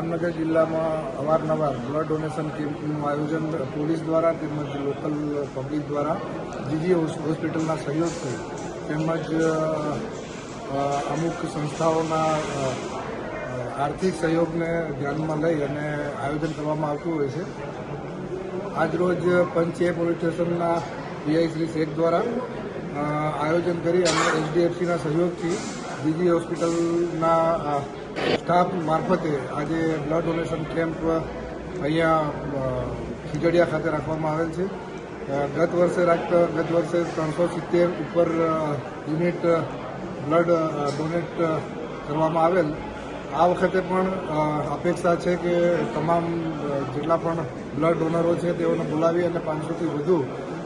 જામનગર જિલ્લામાં અવારનવાર blood donation કેમ્પનું આયોજન પોલીસ દ્વારા તેમજ લોકલ પબ્લિક દ્વારા જીજી હોસ્પિટલના સહયોગથી તેમજ અમુક સંસ્થાઓના આર્થિક સહયોગને ધ્યાનમાં લઈ અને આયોજન કરવામાં આવતું હોય છે. આજરોજ પંચે પોલીસ સ્ટેશનના પીઆઈ શ્રી શેખ દ્વારા આયોજન કરી અને એચડીએફસીના સહયોગથી જીજી હોસ્પિટલના સ્ટાફ મારફતે આજે બ્લડ ડોનેશન કેમ્પ અહીંયા ખીજડીયા ખાતે રાખવામાં આવેલ છે. ગત વર્ષે 370 ઉપર યુનિટ બ્લડ ડોનેટ કરવામાં આવેલ. આ વખતે પણ અપેક્ષા છે કે તમામ જેટલા પણ બ્લડ ડોનરો છે તેઓને બોલાવી અને 500થી વધુ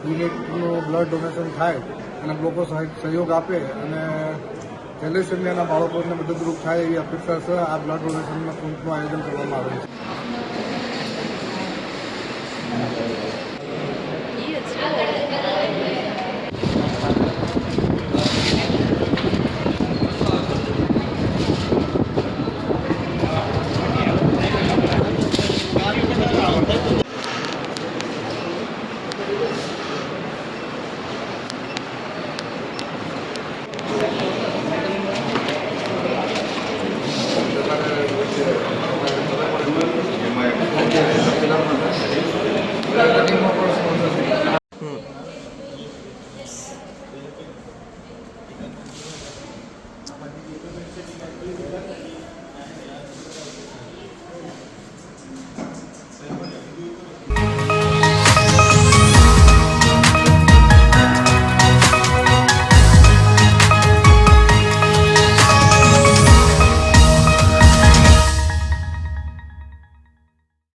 યુનિટનું બ્લડ ડોનેશન થાય અને લોકો સહયોગ આપે અને થેલેસેમિયાના બાળકોને મદદરૂપ થાય એવી અપેક્ષા છે. આ બ્લડ ડોનેશનના કેમ્પનું આયોજન કરવામાં આવેલ છે.